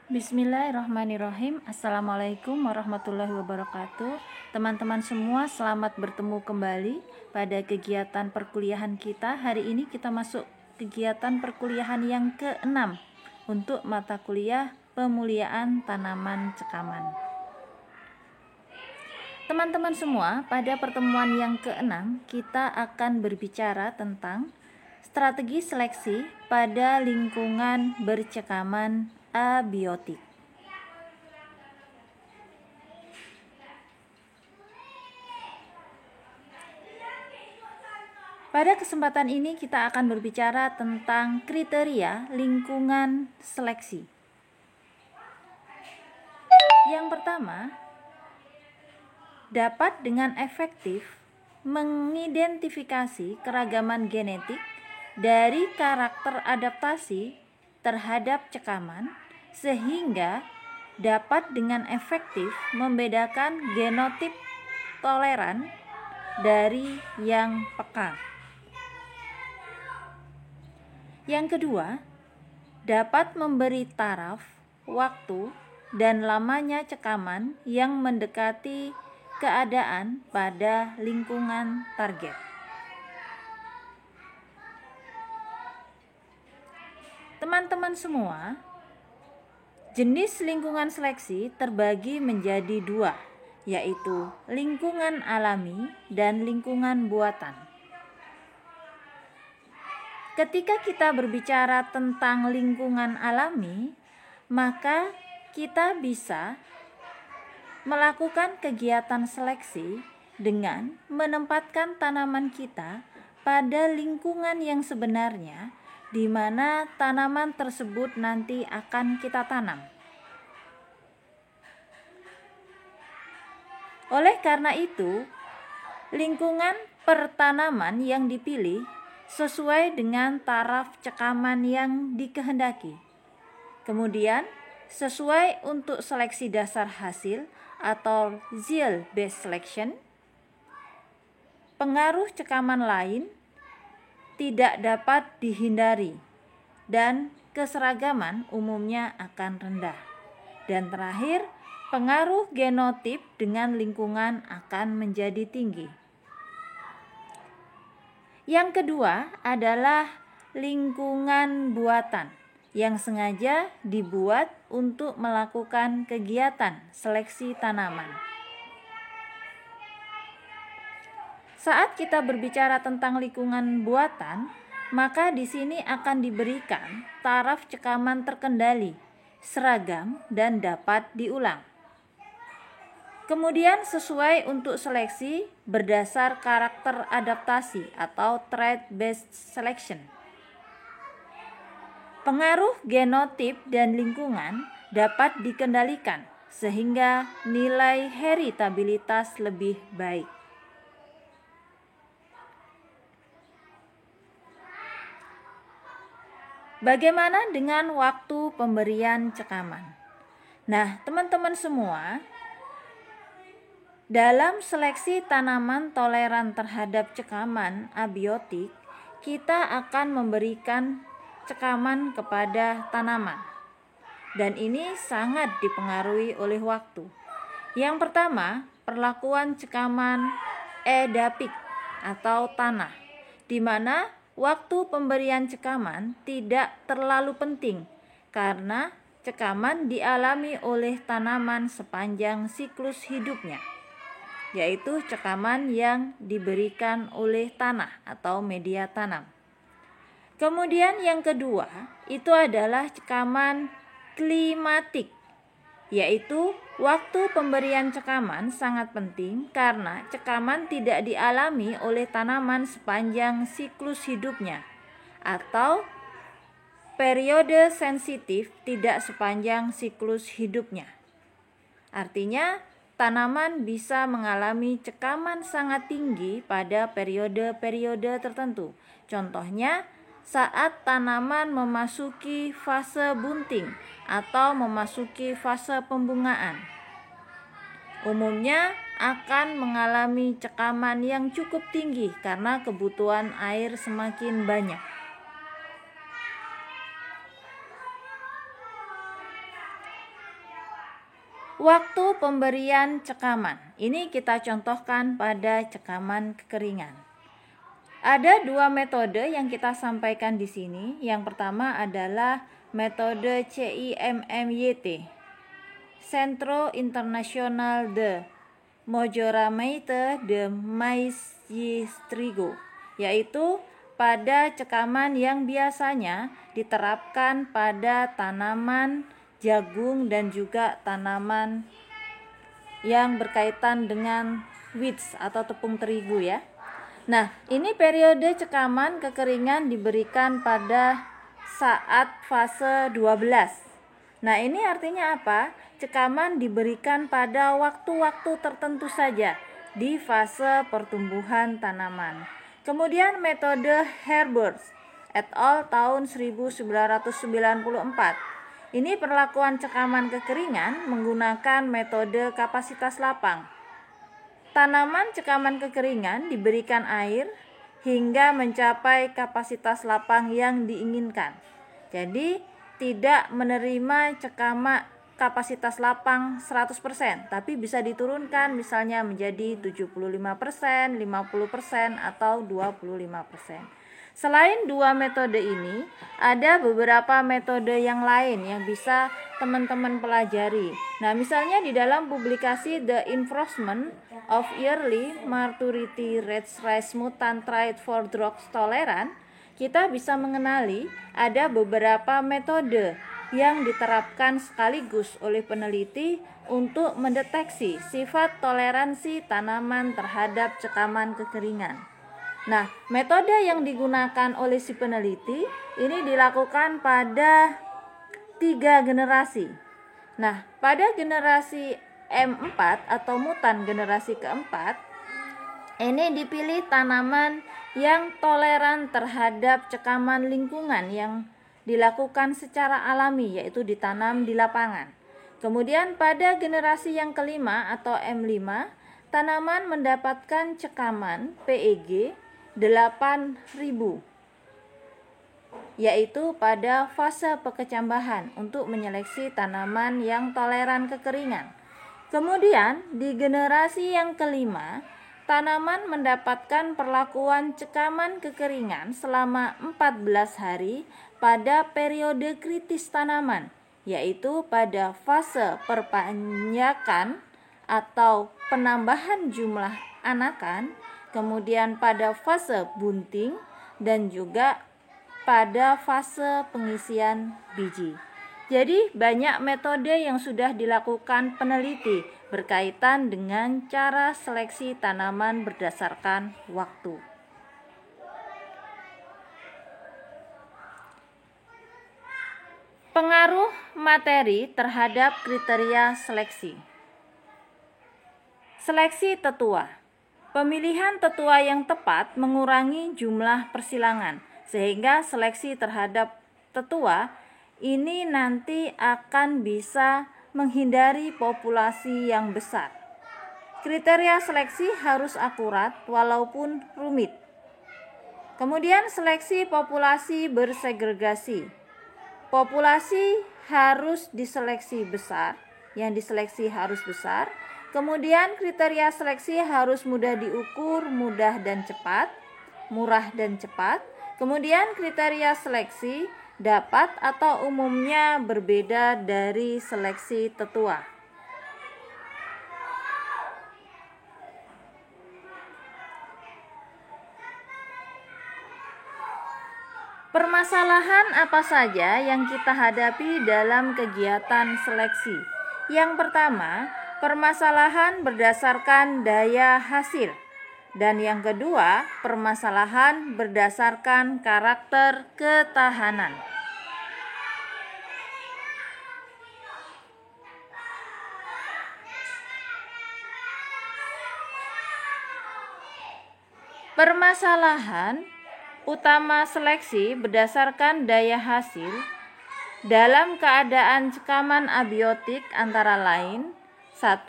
Bismillahirrahmanirrahim. Assalamualaikum warahmatullahi wabarakatuh. Teman-teman semua, selamat bertemu kembali pada kegiatan perkuliahan kita. Hari ini kita masuk kegiatan perkuliahan yang ke-6 untuk mata kuliah pemuliaan tanaman cekaman. Teman-teman semua, pada pertemuan yang ke-6 kita akan berbicara tentang strategi seleksi pada lingkungan bercekaman abiotik. Pada kesempatan ini kita akan berbicara tentang kriteria lingkungan seleksi. Yang pertama, dapat dengan efektif mengidentifikasi keragaman genetik dari karakter adaptasi terhadap cekaman, sehingga dapat dengan efektif membedakan genotip toleran dari yang peka. Yang kedua, dapat memberi taraf, waktu, dan lamanya cekaman yang mendekati keadaan pada lingkungan target. Teman-teman semua, jenis lingkungan seleksi terbagi menjadi dua, yaitu lingkungan alami dan lingkungan buatan. Ketika kita berbicara tentang lingkungan alami, maka kita bisa melakukan kegiatan seleksi dengan menempatkan tanaman kita pada lingkungan yang sebenarnya, di mana tanaman tersebut nanti akan kita tanam. Oleh karena itu, lingkungan pertanaman yang dipilih sesuai dengan taraf cekaman yang dikehendaki. Kemudian, sesuai untuk seleksi dasar hasil atau yield based selection, pengaruh cekaman lain tidak dapat dihindari dan keseragaman umumnya akan rendah. Dan terakhir, pengaruh genotip dengan lingkungan akan menjadi tinggi. Yang kedua adalah lingkungan buatan yang sengaja dibuat untuk melakukan kegiatan seleksi tanaman. Saat kita berbicara tentang lingkungan buatan, maka di sini akan diberikan taraf cekaman terkendali, seragam, dan dapat diulang. Kemudian sesuai untuk seleksi berdasar karakter adaptasi atau trait-based selection. Pengaruh genotip dan lingkungan dapat dikendalikan sehingga nilai heritabilitas lebih baik. Bagaimana dengan waktu pemberian cekaman? Nah, teman-teman semua, dalam seleksi tanaman toleran terhadap cekaman abiotik, kita akan memberikan cekaman kepada tanaman. Dan ini sangat dipengaruhi oleh waktu. Yang pertama, perlakuan cekaman edapik atau tanah, di mana waktu pemberian cekaman tidak terlalu penting karena cekaman dialami oleh tanaman sepanjang siklus hidupnya, yaitu cekaman yang diberikan oleh tanah atau media tanam. Kemudian yang kedua, itu adalah cekaman klimatik, yaitu waktu pemberian cekaman sangat penting karena cekaman tidak dialami oleh tanaman sepanjang siklus hidupnya, atau periode sensitif tidak sepanjang siklus hidupnya. Artinya, tanaman bisa mengalami cekaman sangat tinggi pada periode-periode tertentu. Contohnya, saat tanaman memasuki fase bunting atau memasuki fase pembungaan. Umumnya akan mengalami cekaman yang cukup tinggi karena kebutuhan air semakin banyak. Waktu pemberian cekaman. Ini kita contohkan pada cekaman kekeringan. Ada dua metode yang kita sampaikan di sini. Yang pertama adalah metode CIMMYT, Centro International de Mojoramite de Mais y Trigo, yaitu pada cekaman yang biasanya diterapkan pada tanaman jagung dan juga tanaman yang berkaitan dengan wheats atau tepung terigu ya. Nah, ini periode cekaman kekeringan diberikan pada saat fase 12. Nah, ini artinya apa? Cekaman diberikan pada waktu-waktu tertentu saja di fase pertumbuhan tanaman. Kemudian metode Herbert et al. Tahun 1994. Ini perlakuan cekaman kekeringan menggunakan metode kapasitas lapang. Tanaman cekaman kekeringan diberikan air hingga mencapai kapasitas lapang yang diinginkan. Jadi tidak menerima kapasitas lapang 100%, tapi bisa diturunkan misalnya menjadi 75%, 50% atau 25%. Selain dua metode ini, ada beberapa metode yang lain yang bisa teman-teman pelajari. Nah, misalnya di dalam publikasi The Enforcement of Early Maturity Rates Rice Mutant Trait for Drought Tolerance, kita bisa mengenali ada beberapa metode yang diterapkan sekaligus oleh peneliti untuk mendeteksi sifat toleransi tanaman terhadap cekaman kekeringan. Nah, metode yang digunakan oleh si peneliti ini dilakukan pada 3 generasi. Nah, pada generasi M4 atau mutan generasi keempat, ini dipilih tanaman yang toleran terhadap cekaman lingkungan yang dilakukan secara alami, yaitu ditanam di lapangan. Kemudian pada generasi yang kelima atau M5, tanaman mendapatkan cekaman PEG 8.000, yaitu pada fase pekecambahan untuk menyeleksi tanaman yang toleran kekeringan. Kemudian di generasi yang kelima, tanaman mendapatkan perlakuan cekaman kekeringan selama 14 hari pada periode kritis tanaman, yaitu pada fase perpanjakan atau penambahan jumlah anakan, kemudian pada fase bunting, dan juga pada fase pengisian biji. Jadi banyak metode yang sudah dilakukan peneliti berkaitan dengan cara seleksi tanaman berdasarkan waktu. Pengaruh materi terhadap kriteria seleksi. Seleksi tetua. Pemilihan tetua yang tepat mengurangi jumlah persilangan, sehingga seleksi terhadap tetua ini nanti akan bisa menghindari populasi yang besar. Kriteria seleksi harus akurat walaupun rumit. Kemudian seleksi populasi bersegregasi. Populasi harus diseleksi besar, yang diseleksi harus besar. Kemudian kriteria seleksi harus mudah diukur, mudah dan cepat, murah dan cepat. Kemudian kriteria seleksi dapat atau umumnya berbeda dari seleksi tetua. Permasalahan apa saja yang kita hadapi dalam kegiatan seleksi? Yang pertama, permasalahan berdasarkan daya hasil. Dan yang kedua, permasalahan berdasarkan karakter ketahanan. Permasalahan utama seleksi berdasarkan daya hasil dalam keadaan cekaman abiotik antara lain: 1.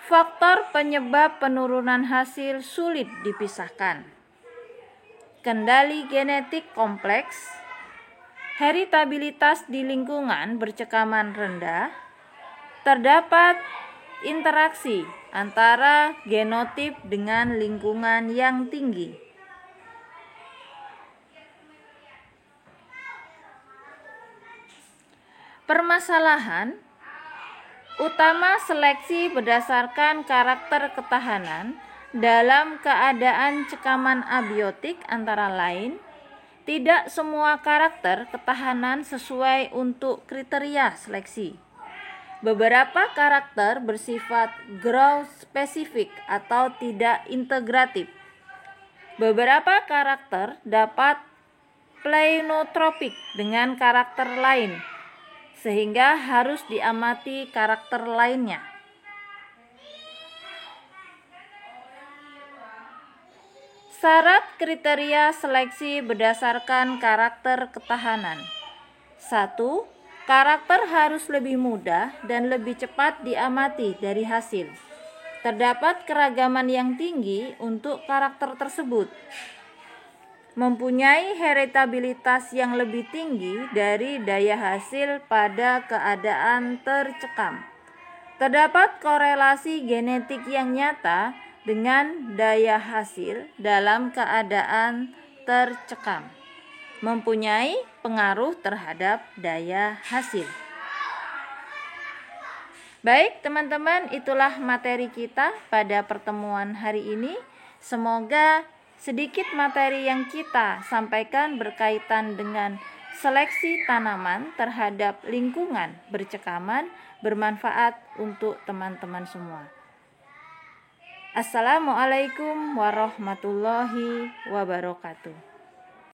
Faktor penyebab penurunan hasil sulit dipisahkan. Kendali genetik kompleks, heritabilitas di lingkungan bercekaman rendah, terdapat interaksi antara genotip dengan lingkungan yang tinggi. Permasalahan utama seleksi berdasarkan karakter ketahanan dalam keadaan cekaman abiotik antara lain, tidak semua karakter ketahanan sesuai untuk kriteria seleksi. Beberapa karakter bersifat growth spesifik atau tidak integratif. Beberapa karakter dapat pleiotropik dengan karakter lain, sehingga harus diamati karakter lainnya. Syarat kriteria seleksi berdasarkan karakter ketahanan. 1. Karakter harus lebih mudah dan lebih cepat diamati dari hasil. Terdapat keragaman yang tinggi untuk karakter tersebut. Mempunyai heritabilitas yang lebih tinggi dari daya hasil pada keadaan tercekam. Terdapat korelasi genetik yang nyata dengan daya hasil dalam keadaan tercekam. Mempunyai pengaruh terhadap daya hasil. Baik teman-teman, itulah materi kita pada pertemuan hari ini. Semoga sedikit materi yang kita sampaikan berkaitan dengan seleksi tanaman terhadap lingkungan bercekaman bermanfaat untuk teman-teman semua. Assalamualaikum warahmatullahi wabarakatuh.